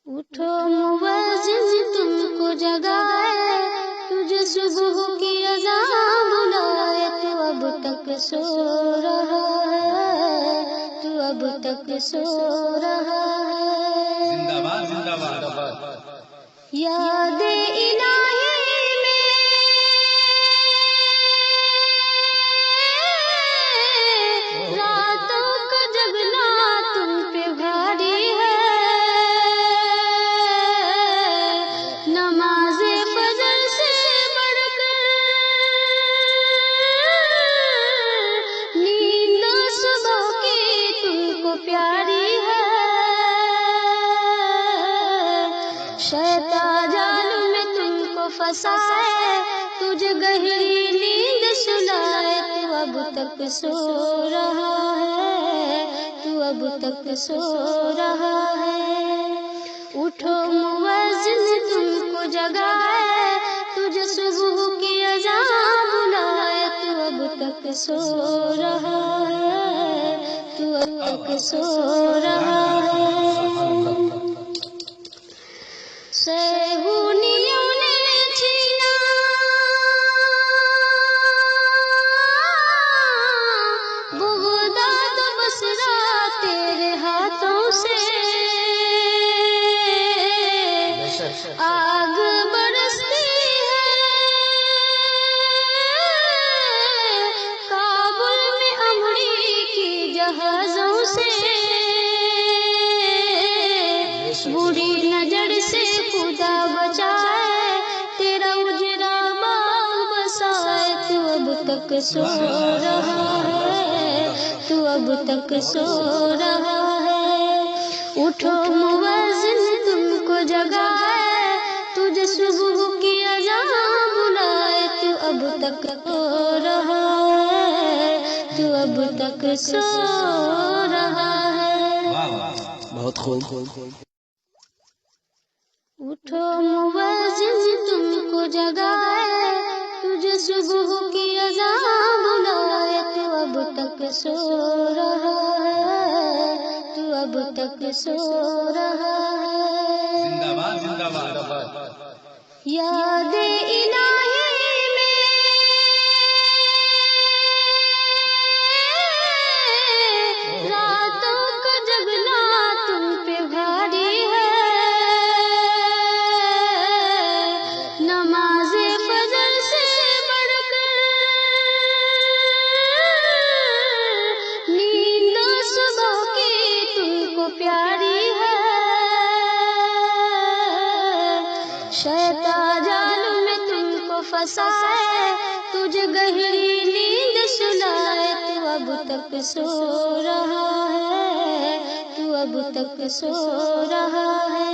اٹھو مؤذن تم کو جگائے، تجھے صبح کی اذان بلائے، تو اب تک سو رہا ہے، تو اب تک سو رہا ہے۔ زندہ باد زندہ باد۔ یاد الہی میں راتوں کا جگنا تم پہ بھاری ہے، نماز فجر سے بڑھ کر نیند صبح کی تم کو پیاری ہے، شیطان جال میں تم کو پھنسائے، تجھے گہری نیند سلائے، تو اب تک سو رہا ہے، تو اب تک سو رہا ہے۔ اٹھو مؤذن تم کو جگائے، تجھے صبح کی اذان بلائے، تو اب تک سو رہا ہے، تو اب تک سو رہا ہے۔ صہیونیوں نے چھینا بغداد و بصرہ تیرے ہاتھوں سے، آگ برستی ہے کابل میں امریکی جہازوں سے، بری نظر سے خدا بچائے، تیرا اجڑا باغ بسائے، تو اب تک سو رہا ہے، تو اب تک سو رہا ہے۔ اٹھو مؤذن تم کو جگائے، تجھے صبح کی اذان بلائے، تو اب تک سو رہا ہے، تو اب تک سو رہا ہے۔ بہت خوب۔ اٹھو مؤذن تم کو جگائے، تجھے صبح کی اذان بلائے، تو اب تک سو رہا ہے، تو اب تک سو رہا ہے۔ زندہ باد زندہ باد۔ یاد الہی میں راتوں کا جگنا تم پہ بھاری ہے، نماز فجر سے بڑھ کر نیند صبح کی تم کو پیاری ہے، شیطان جال میں تم کو پھنسائے، تجھے گہری نیند سلائے، تو اب تک سو رہا ہے، تو اب تک سو رہا ہے۔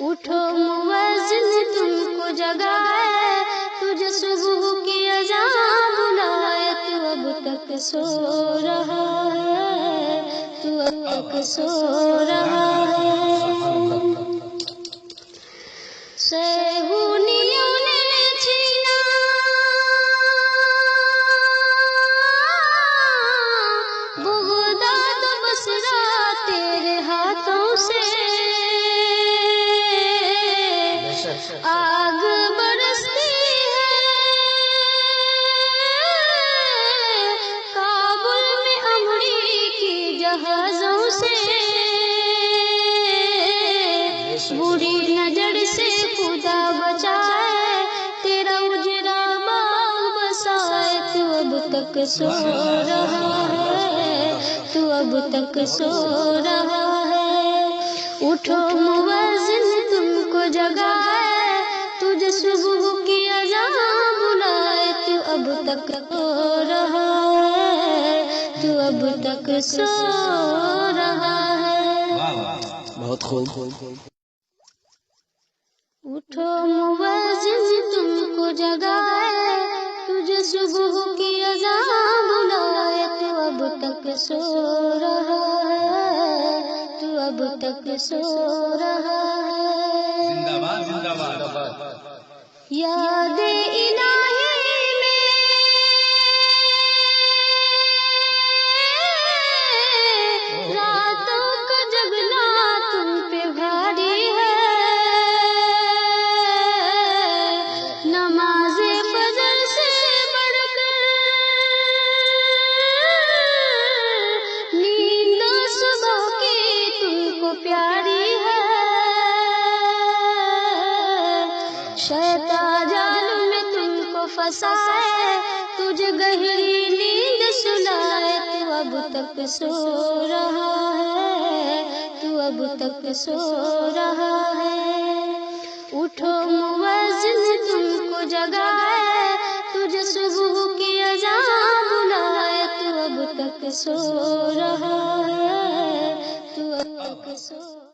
اٹھو مؤذن تم کو جگائے، تجھے صبح کی اذان بلائے، تو اب تک سو رہا ہے، تو اب تک سو رہا ہے۔ صہیونیوں نے چھینا بغداد و بصرہ تیرے ہاتھوں سے، آگ برستی ہے کابل میں امریکی جہازوں سے، بری نظر سے خدا بچائے، تیرا اجڑا باغ بسائے، تو اب تک سو رہا ہے، تو اب تک سو رہا ہے۔ اٹھو مؤذن تم کو جگائے، تجھے صبح کی اذان بلائے، تو اب تک سو رہا ہے، تو اب تک سو رہا ہے۔ بہت خوب۔ اٹھو مؤذن تم کو جگائے، تجھے صبح کی اذان بلائے، تو اب تک سو رہا ہے، تو اب تک سو رہا ہے۔ زندہ باد زندہ باد۔ یاد الہی میں راتوں کا جگنا تم پہ بھاری پھنسائے، تجھے گہری نیند سلائے، تو اب تک سو رہا ہے، تو اب تک سو رہا ہے۔ اٹھو مؤذن تم کو جگائے، تجھے صبح کی اذان بلائے، تو اب تک سو رہا ہے، تو اب تک سو